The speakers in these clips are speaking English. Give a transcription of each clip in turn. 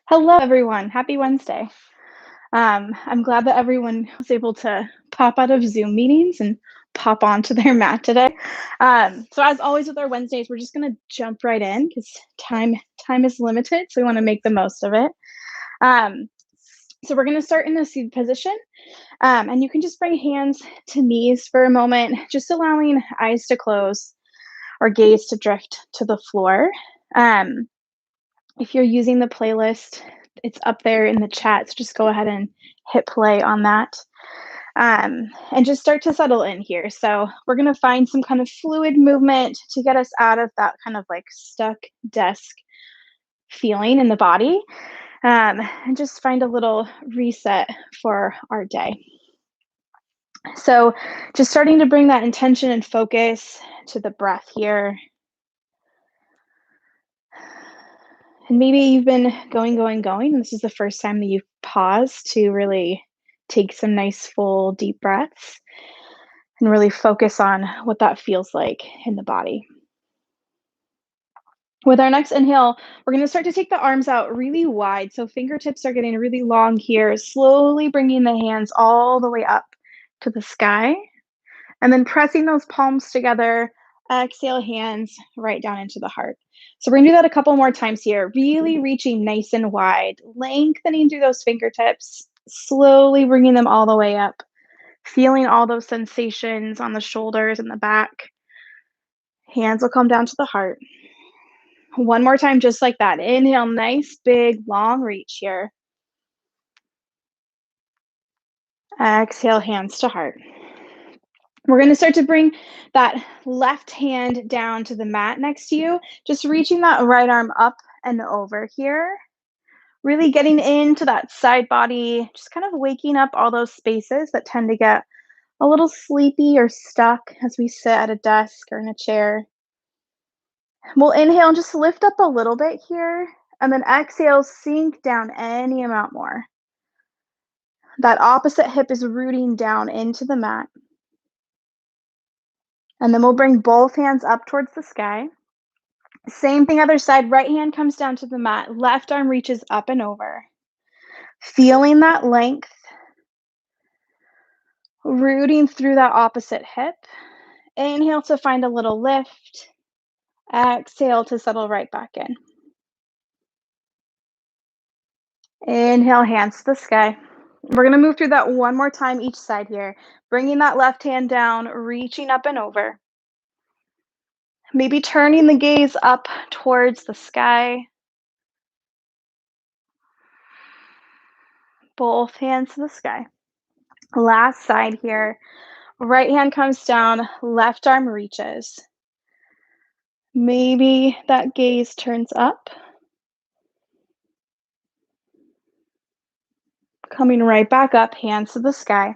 Hello, everyone. Happy Wednesday. I'm glad that everyone was able to pop out of Zoom meetings and pop onto their mat today. So as always with our Wednesdays, we're just gonna jump right in because time is limited, so we want to make the most of it. Um, so we're gonna start in the seated position, and you can just bring hands to knees for a moment, just allowing eyes to close or gaze to drift to the floor. Um, if you're using the playlist, it's up there in the chat, so just go ahead and hit play on that. And just start to settle in here. So we're going to find some kind of fluid movement to get us out of that kind of like stuck desk feeling in the body, and just find a little reset for our day. So just starting to bring that intention and focus to the breath here. And maybe you've been going, and this is the first time that you've paused to really take some nice, full, deep breaths and really focus on what that feels like in the body. With our next inhale, we're going to start to take the arms out really wide. So fingertips are getting really long here, slowly bringing the hands all the way up to the sky, and then pressing those palms together. Exhale, hands right down into the heart. So we're gonna do that a couple more times here, really reaching nice and wide, lengthening through those fingertips, slowly bringing them all the way up, feeling all those sensations on the shoulders and the back. Hands will come down to the heart. One more time, just like that. Inhale, nice, big, long reach here. Exhale, hands to heart. We're going to start to bring that left hand down to the mat next to you, just reaching that right arm up and over here. Really getting into that side body, just kind of waking up all those spaces that tend to get a little sleepy or stuck as we sit at a desk or in a chair. We'll inhale and just lift up a little bit here, and then exhale, sink down any amount more. That opposite hip is rooting down into the mat. And then we'll bring both hands up towards the sky. Same thing, other side. Right hand comes down to the mat. Left arm reaches up and over. Feeling that length. Rooting through that opposite hip. Inhale to find a little lift. Exhale to settle right back in. Inhale, hands to the sky. We're going to move through that one more time each side here. Bringing that left hand down, reaching up and over. Maybe turning the gaze up towards the sky. Both hands to the sky. Last side here. Right hand comes down, left arm reaches. Maybe that gaze turns up. Coming right back up, hands to the sky.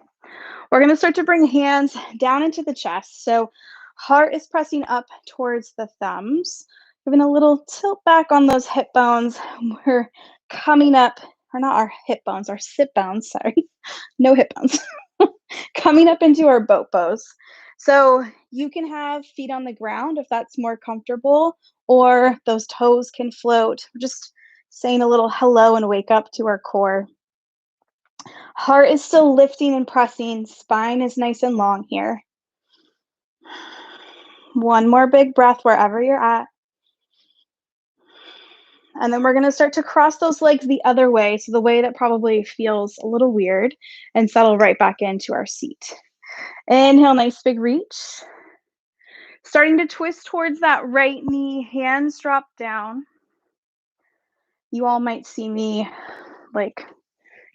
We're going to start to bring hands down into the chest. So heart is pressing up towards the thumbs. Giving a little tilt back on those hip bones. We're coming up, or not our hip bones, our sit bones, sorry. No hip bones. Coming up into our boat pose. So you can have feet on the ground if that's more comfortable, or those toes can float. We're just saying a little hello and wake up to our core. Heart is still lifting and pressing. Spine is nice and long here. One more big breath wherever you're at. And then we're going to start to cross those legs the other way, so the way that probably feels a little weird, and settle right back into our seat. Inhale, nice big reach. Starting to twist towards that right knee, hands drop down. You all might see me like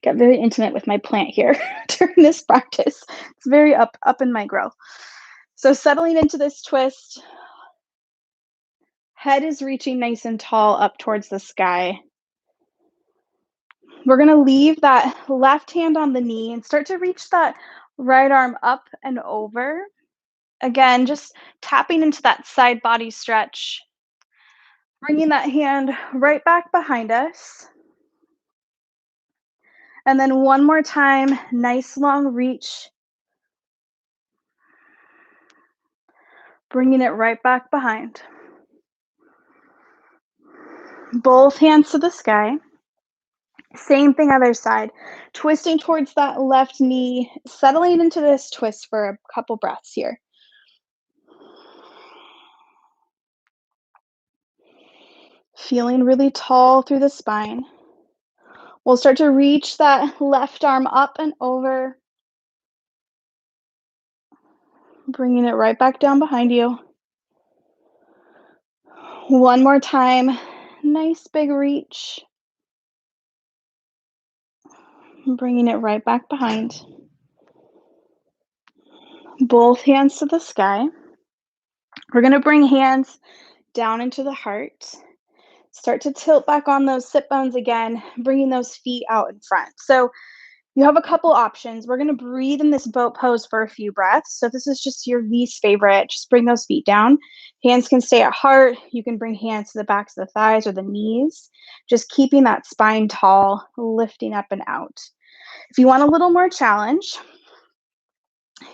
get very intimate with my plant here during this practice. It's very up in my grow. So settling into this twist, head is reaching nice and tall up towards the sky. We're going to leave that left hand on the knee and start to reach that right arm up and over. Again, just tapping into that side body stretch. Bringing that hand right back behind us. And then one more time, nice long reach. Bringing it right back behind. Both hands to the sky. Same thing other side. Twisting towards that left knee, settling into this twist for a couple breaths here. Feeling really tall through the spine. We'll start to reach that left arm up and over, bringing it right back down behind you. One more time. Nice big reach. Bringing it right back behind. Both hands to the sky. We're going to bring hands down into the heart. Start to tilt back on those sit bones again, bringing those feet out in front. So you have a couple options. We're going to breathe in this boat pose for a few breaths. So if this is just your least favorite, just bring those feet down. Hands can stay at heart. You can bring hands to the backs of the thighs or the knees, just keeping that spine tall, lifting up and out. If you want a little more challenge,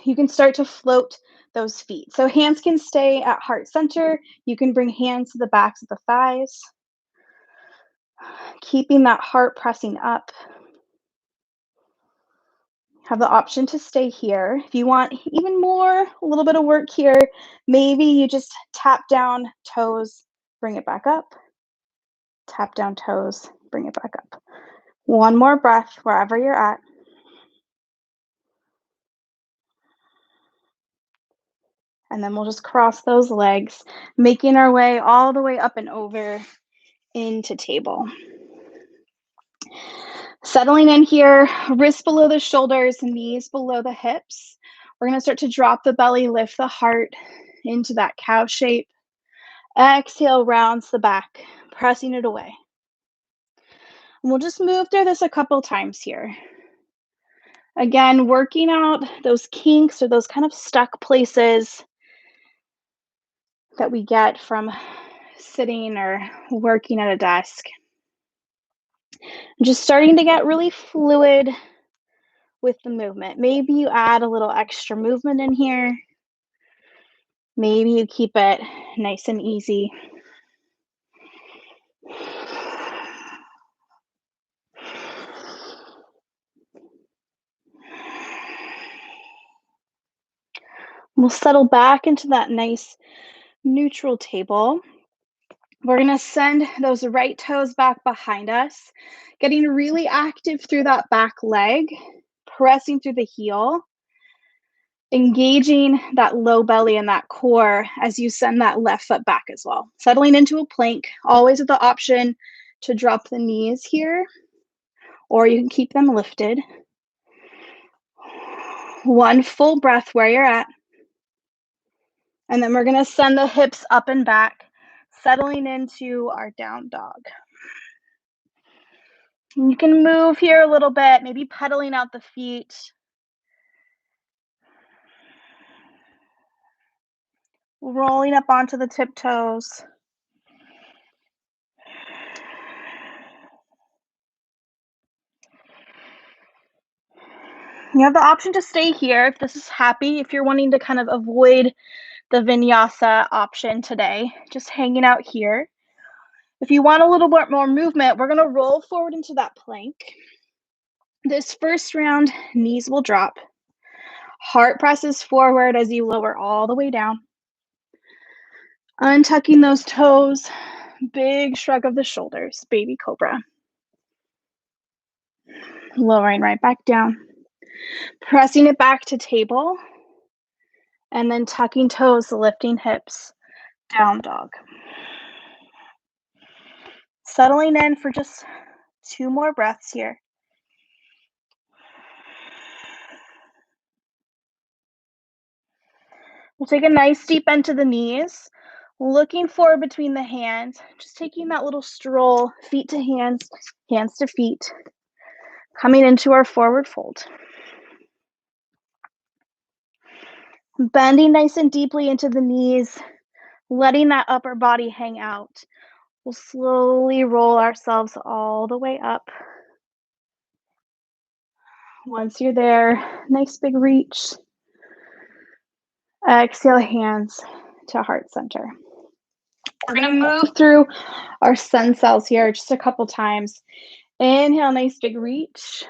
you can start to float those feet. So hands can stay at heart center. You can bring hands to the backs of the thighs, keeping that heart pressing up. Have the option to stay here. If you want even more, a little bit of work here, maybe you just tap down toes, bring it back up. Tap down toes, bring it back up. One more breath wherever you're at. And then we'll just cross those legs, making our way all the way up and over into table. Settling in here, wrists below the shoulders, knees below the hips. We're going to start to drop the belly, lift the heart into that cow shape. Exhale, rounds the back, pressing it away. And we'll just move through this a couple times here. Again, working out those kinks or those kind of stuck places that we get from sitting or working at a desk. Just starting to get really fluid with the movement. Maybe you add a little extra movement in here. Maybe you keep it nice and easy. We'll settle back into that nice neutral table. We're going to send those right toes back behind us, getting really active through that back leg, pressing through the heel, engaging that low belly and that core as you send that left foot back as well. Settling into a plank, always with the option to drop the knees here, or you can keep them lifted. One full breath where you're at. And then we're going to send the hips up and back, settling into our down dog. You can move here a little bit, maybe pedaling out the feet. Rolling up onto the tiptoes. You have the option to stay here if this is happy, if you're wanting to kind of avoid the vinyasa option today, just hanging out here. If you want a little bit more movement, we're going to roll forward into that plank. This first round, knees will drop. Heart presses forward as you lower all the way down. Untucking those toes, big shrug of the shoulders, baby cobra. Lowering right back down. Pressing it back to table. And then tucking toes, lifting hips, down dog. Settling in for just 2 more breaths here. We'll take a nice deep bend to the knees, looking forward between the hands, just taking that little stroll, feet to hands, hands to feet, coming into our forward fold. Bending nice and deeply into the knees, letting that upper body hang out. We'll slowly roll ourselves all the way up. Once you're there, nice big reach. Exhale, hands to heart center. We're going to move through our sun cells here just a couple times. Inhale, nice big reach.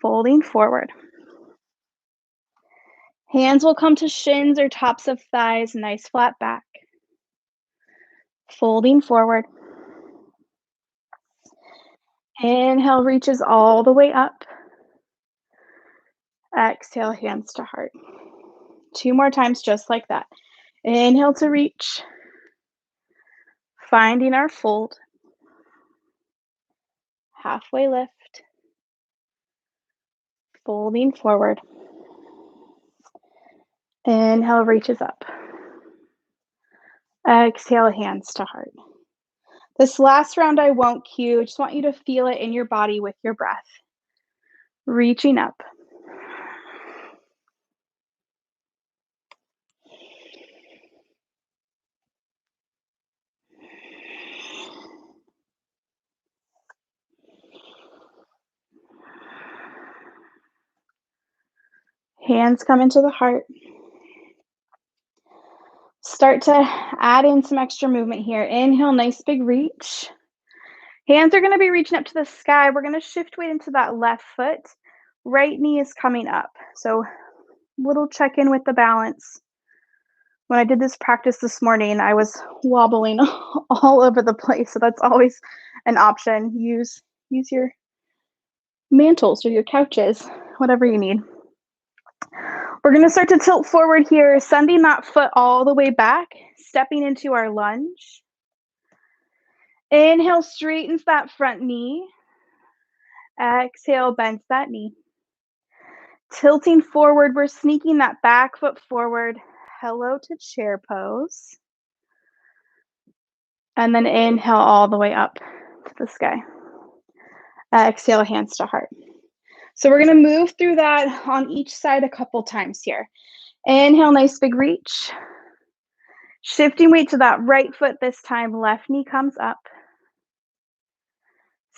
Folding forward. Hands will come to shins or tops of thighs, nice flat back. Folding forward. Inhale, reaches all the way up. Exhale, hands to heart. 2 more times just like that. Inhale to reach. Finding our fold. Halfway lift. Folding forward. Inhale, reaches up. Exhale, hands to heart. This last round I won't cue. Just want you to feel it in your body with your breath. Reaching up. Hands come into the heart. Start to add in some extra movement here. Inhale, nice big reach. Hands are going to be reaching up to the sky. We're going to shift weight into that left foot. Right knee is coming up. So little check-in with the balance. When I did this practice this morning, I was wobbling all over the place. So that's always an option. Use your mantles or your couches, whatever you need. We're going to start to tilt forward here, sending that foot all the way back, stepping into our lunge. Inhale, straightens that front knee. Exhale, bends that knee. Tilting forward, we're sneaking that back foot forward. Hello to chair pose. And then inhale all the way up to the sky. Exhale, hands to heart. So we're going to move through that on each side a couple times here. Inhale, nice big reach. Shifting weight to that right foot this time. Left knee comes up.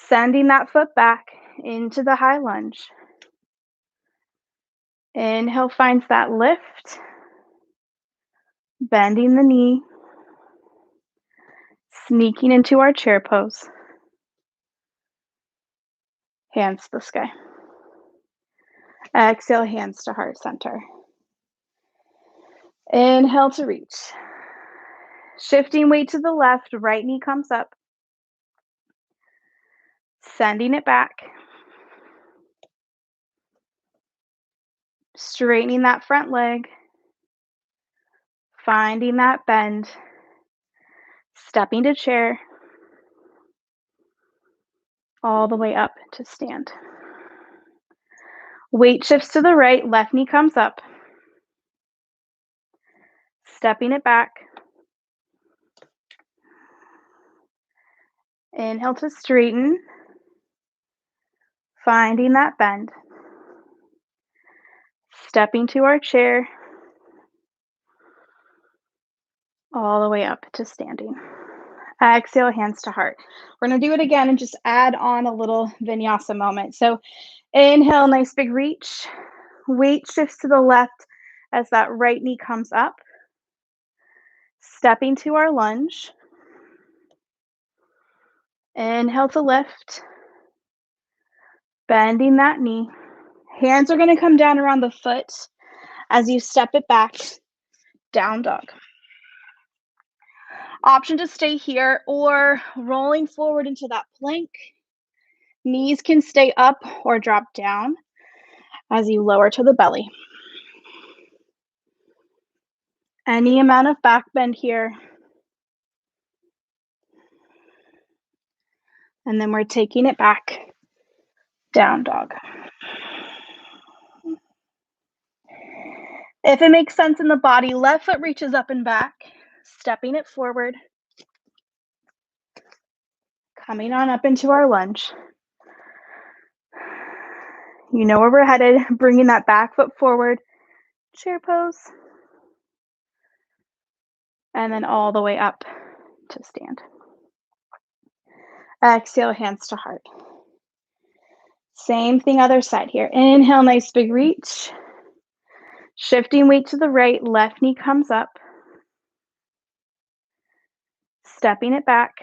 Sending that foot back into the high lunge. Inhale finds that lift. Bending the knee. Sneaking into our chair pose. Hands to the sky. Exhale, hands to heart center. Inhale to reach. Shifting weight to the left, right knee comes up. Sending it back. Straightening that front leg. Finding that bend. Stepping to chair. All the way up to stand. Weight shifts to the right, left knee comes up. Stepping it back. Inhale to straighten. Finding that bend. Stepping to our chair. All the way up to standing. Exhale, hands to heart. We're going to do it again and just add on a little vinyasa moment. So inhale, nice big reach. Weight shifts to the left as that right knee comes up. Stepping to our lunge. Inhale to lift. Bending that knee. Hands are going to come down around the foot as you step it back. Down dog. Option to stay here or rolling forward into that plank. Knees can stay up or drop down as you lower to the belly. Any amount of back bend here. And then we're taking it back. Down dog. If it makes sense in the body, left foot reaches up and back, stepping it forward. Coming on up into our lunge. You know where we're headed, bringing that back foot forward, chair pose, and then all the way up to stand. Exhale, hands to heart. Same thing, other side here. Inhale, nice big reach. Shifting weight to the right, left knee comes up. Stepping it back.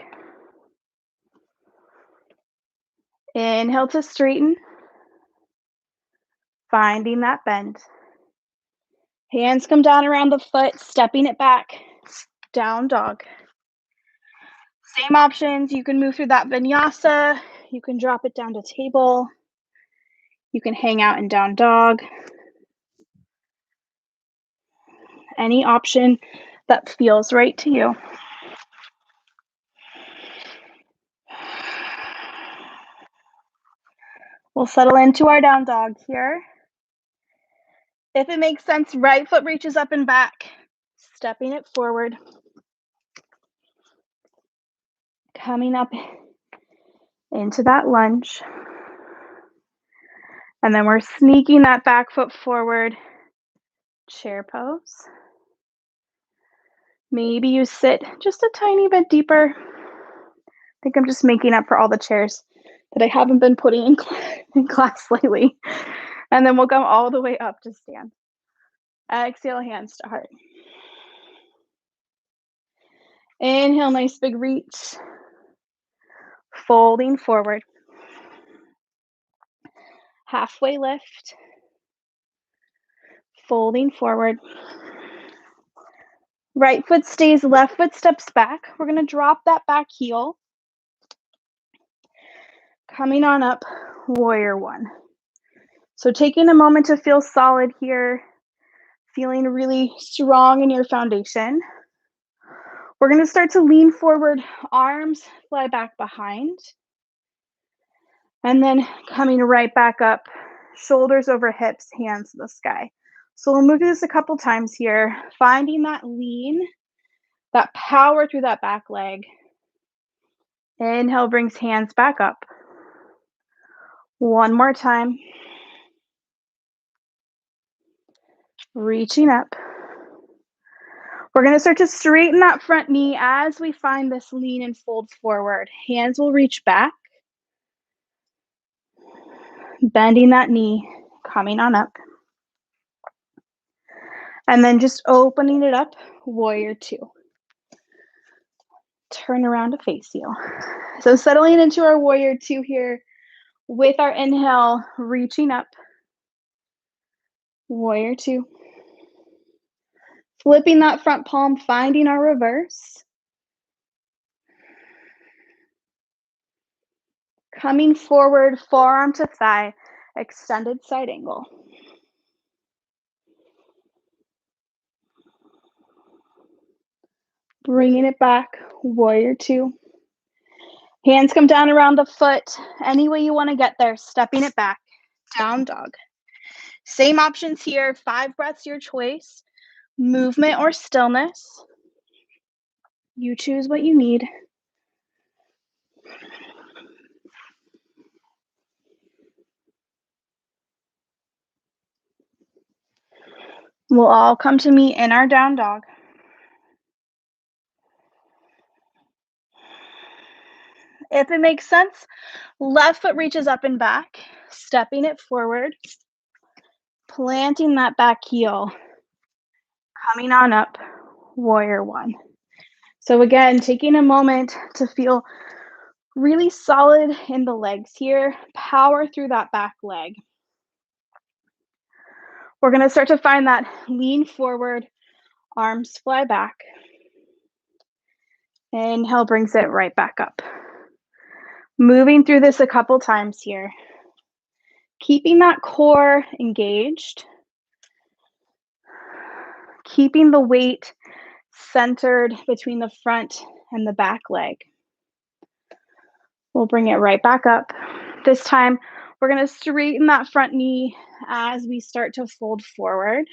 Inhale to straighten, finding that bend. Hands come down around the foot, stepping it back, down dog. Same options, you can move through that vinyasa, you can drop it down to table, you can hang out in down dog. Any option that feels right to you. We'll settle into our down dog here. If it makes sense, right foot reaches up and back, stepping it forward. Coming up into that lunge. And then we're sneaking that back foot forward, chair pose. Maybe you sit just a tiny bit deeper. I think I'm just making up for all the chairs that I haven't been putting in class lately. And then we'll come all the way up to stand. Exhale, hands to heart. Inhale, nice big reach. Folding forward. Halfway lift. Folding forward. Right foot stays, left foot steps back. We're going to drop that back heel. Coming on up, warrior one. So taking a moment to feel solid here, feeling really strong in your foundation. We're going to start to lean forward, arms fly back behind. And then coming right back up, shoulders over hips, hands to the sky. So we'll move through this a couple times here, finding that lean, that power through that back leg. Inhale brings hands back up. One more time. Reaching up. We're going to start to straighten that front knee as we find this lean and fold forward. Hands will reach back. Bending that knee, coming on up. And then just opening it up, warrior two. Turn around to face you. So settling into our warrior two here with our inhale, reaching up. Warrior two. Flipping that front palm, finding our reverse. Coming forward, forearm to thigh, extended side angle. Bringing it back, warrior two. Hands come down around the foot, any way you want to get there, stepping it back, down dog. Same options here, 5 breaths your choice, movement or stillness. You choose what you need. We'll all come to meet in our down dog. If it makes sense, left foot reaches up and back, stepping it forward, planting that back heel, coming on up, warrior one. So again, taking a moment to feel really solid in the legs here, power through that back leg. We're going to start to find that lean forward, arms fly back. Inhale brings it right back up. Moving through this a couple times here. Keeping that core engaged. Keeping the weight centered between the front and the back leg. We'll bring it right back up. This time, we're going to straighten that front knee as we start to fold forward.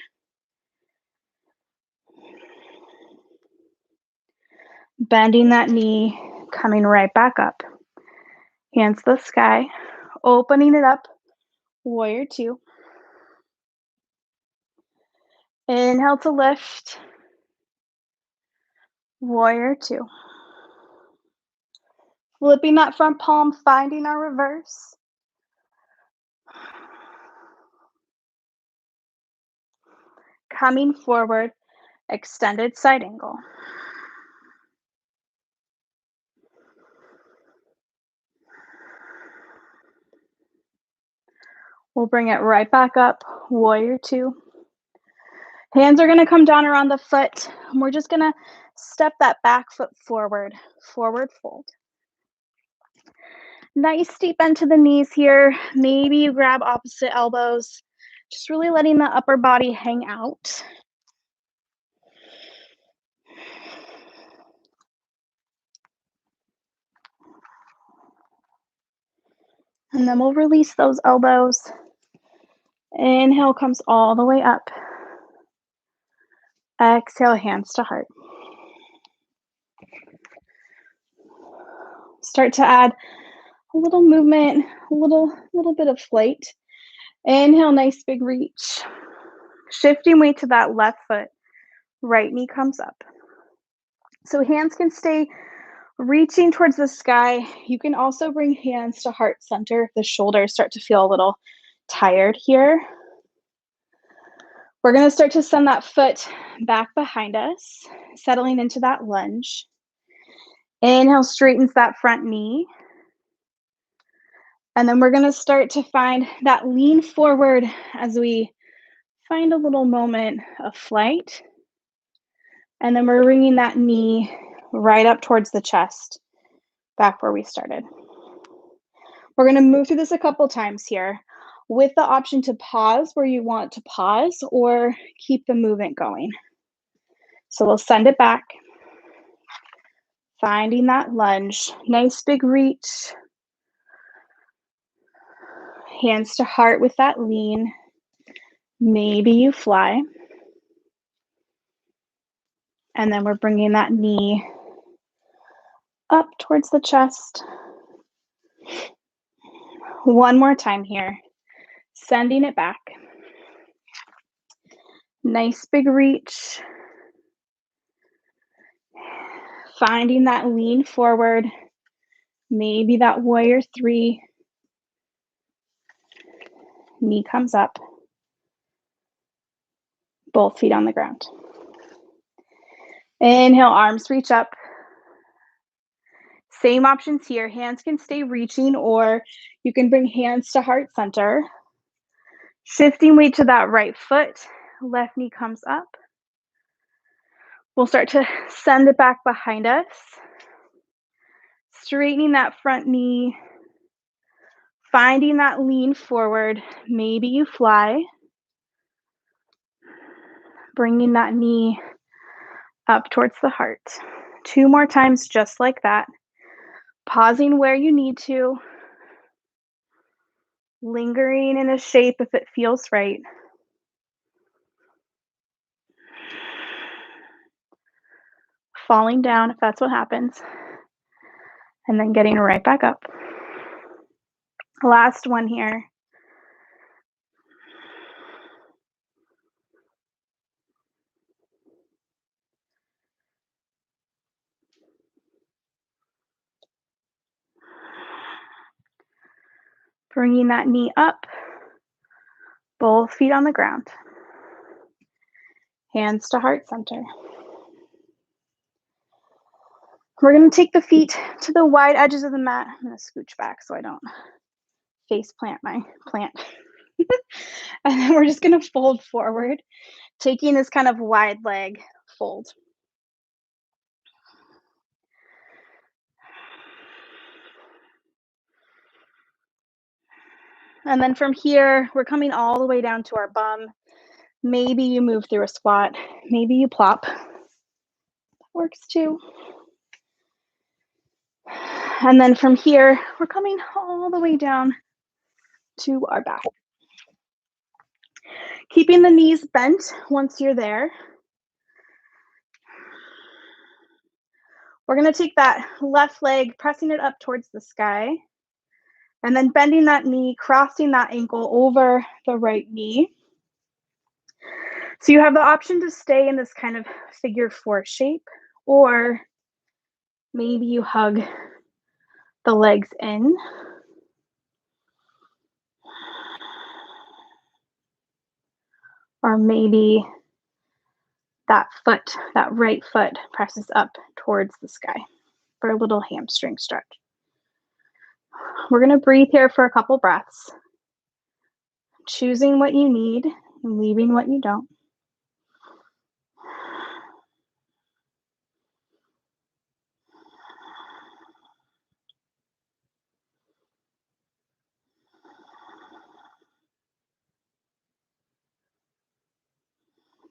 Bending that knee, coming right back up. Hands to the sky, opening it up, warrior two. Inhale to lift, warrior two. Flipping that front palm, finding our reverse. Coming forward, extended side angle. We'll bring it right back up, warrior two. Hands are gonna come down around the foot, and we're just gonna step that back foot forward, forward fold. Nice deep bend to the knees here. Maybe you grab opposite elbows, just really letting the upper body hang out. And then we'll release those elbows. Inhale comes all the way up. Exhale, hands to heart. Start to add a little movement, a little bit of flight. Inhale, nice big reach. Shifting weight to that left foot. Right knee comes up. So hands can stay reaching towards the sky. You can also bring hands to heart center if the shoulders start to feel a little tired here. We're going to start to send that foot back behind us, settling into that lunge. Inhale, straightens that front knee. And then we're going to start to find that lean forward as we find a little moment of flight. And then we're bringing that knee right up towards the chest, back where we started. We're going to move through this a couple times here with the option to pause where you want to pause or keep the movement going. So we'll send it back, finding that lunge, nice big reach, hands to heart with that lean. Maybe you fly. And then we're bringing that knee up towards the chest. One more time here, sending it back. Nice big reach. Finding that lean forward. Maybe that warrior three. Knee comes up. Both feet on the ground. Inhale, arms reach up. Same options here. Hands can stay reaching, or you can bring hands to heart center. Shifting weight to that right foot. Left knee comes up. We'll start to send it back behind us. Straightening that front knee. Finding that lean forward. Maybe you fly. Bringing that knee up towards the heart. Two more times just like that. Pausing where you need to. Lingering in a shape if it feels right. Falling down if that's what happens. And then getting right back up. Last one here. Bringing that knee up. Both feet on the ground. Hands to heart center. We're going to take the feet to the wide edges of the mat. I'm going to scooch back so I don't face plant my plant. And then we're just going to fold forward, taking this kind of wide leg fold. And then from here, we're coming all the way down to our bum. Maybe you move through a squat. Maybe you plop. That works too. And then from here, we're coming all the way down to our back. Keeping the knees bent once you're there. We're going to take that left leg, pressing it up towards the sky, and then bending that knee, crossing that ankle over the right knee. So you have the option to stay in this kind of figure four shape, or maybe you hug the legs in. Or maybe that foot, that right foot presses up towards the sky for a little hamstring stretch. We're going to breathe here for a couple breaths. choosing what you need and leaving what you don't.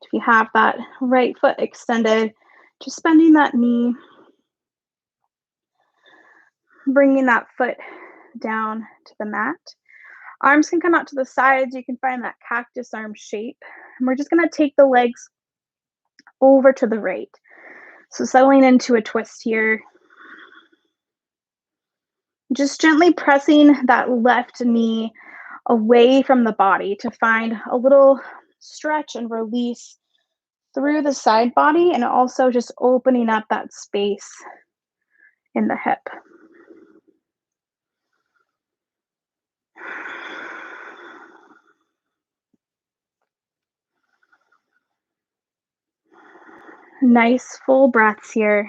If you have that right foot extended, just bending that knee, bringing that foot down to the mat. Arms can come out to the sides. You can find that cactus arm shape. And we're just going to take the legs over to the right. So settling into a twist here. Just gently pressing that left knee away from the body to find a little stretch and release through the side body, and also just opening up that space in the hip. Nice full breaths here.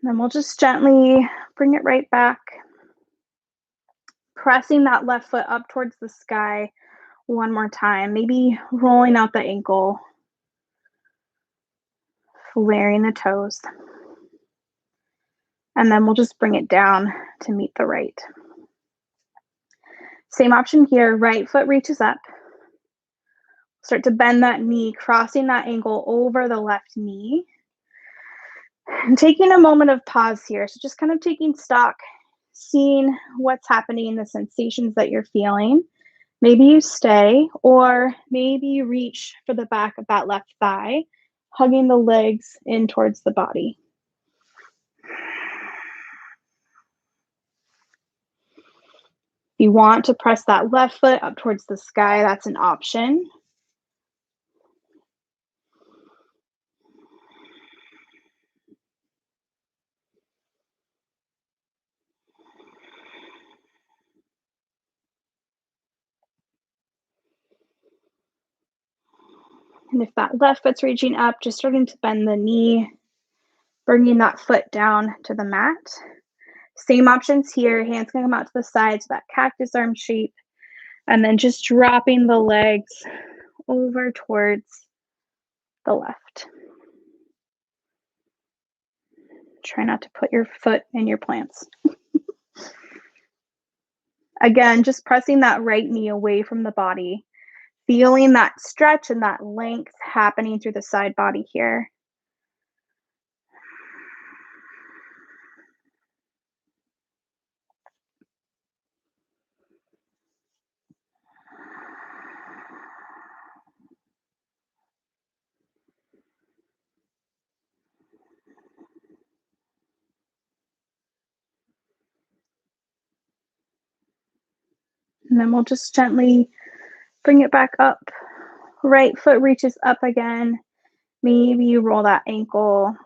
Then we'll just gently bring it right back, pressing that left foot up towards the sky one more time, maybe rolling out the ankle, flaring the toes. And then we'll just bring it down to meet the right. Same option here, right foot reaches up. Start to bend that knee, crossing that ankle over the left knee. And taking a moment of pause here. So just kind of taking stock, seeing what's happening, the sensations that you're feeling. Maybe you stay, or maybe you reach for the back of that left thigh, hugging the legs in towards the body. If you want to press that left foot up towards the sky, that's an option. And if that left foot's reaching up, just starting to bend the knee, bringing that foot down to the mat. Same options here. Hands can come out to the sides, that cactus arm shape, and then just dropping the legs over towards the left. Try not to put your foot in your plants. Again, just pressing that right knee away from the body, feeling that stretch and that length happening through the side body here. And then we'll just gently bring it back up. Right foot reaches up again. Maybe you roll that ankle.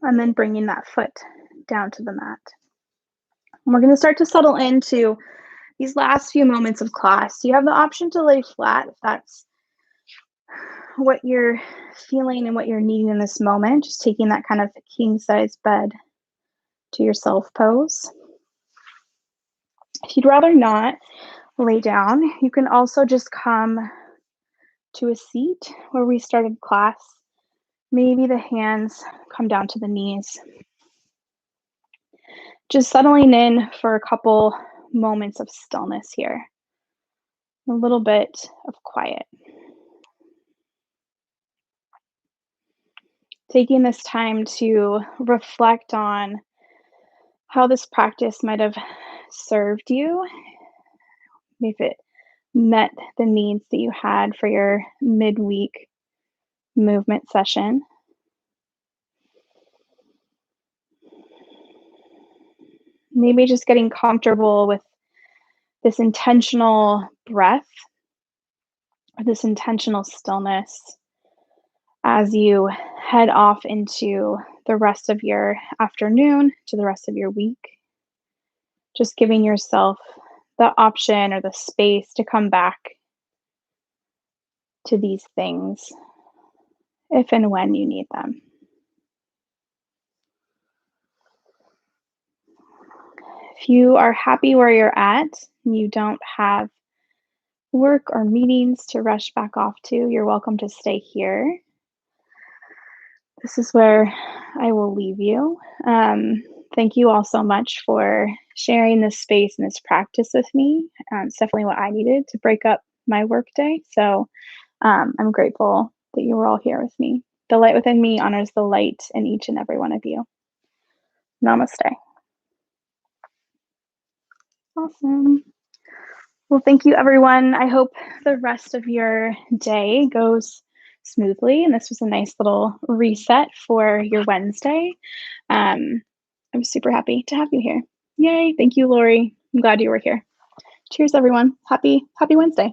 And then bringing that foot down to the mat. And we're going to start to settle into these last few moments of class. You have the option to lay flat if that's what you're feeling and what you're needing in this moment. Just taking that kind of king size bed to yourself pose. If you'd rather not lay down, you can also just come to a seat where we started class. Maybe the hands come down to the knees. Just settling in for a couple moments of stillness here. A little bit of quiet. Taking this time to reflect on how this practice might have served you, if it met the needs that you had for your midweek movement session. Maybe just getting comfortable with this intentional breath, or this intentional stillness as you head off into the rest of your afternoon, to the rest of your week. Just giving yourself the option or the space to come back to these things if and when you need them. If you are happy where you're at and you don't have work or meetings to rush back off to, you're welcome to stay here. This is where I will leave you. Thank you all so much for sharing this space and this practice with me. It's definitely what I needed to break up my workday. So I'm grateful that you were all here with me. The light within me honors the light in each and every one of you. Namaste. Awesome. Well, thank you, everyone. I hope the rest of your day goes smoothly. And this was a nice little reset for your Wednesday. I'm super happy to have you here. Yay. Thank you, Lori. I'm glad you were here. Cheers, everyone. Happy Wednesday.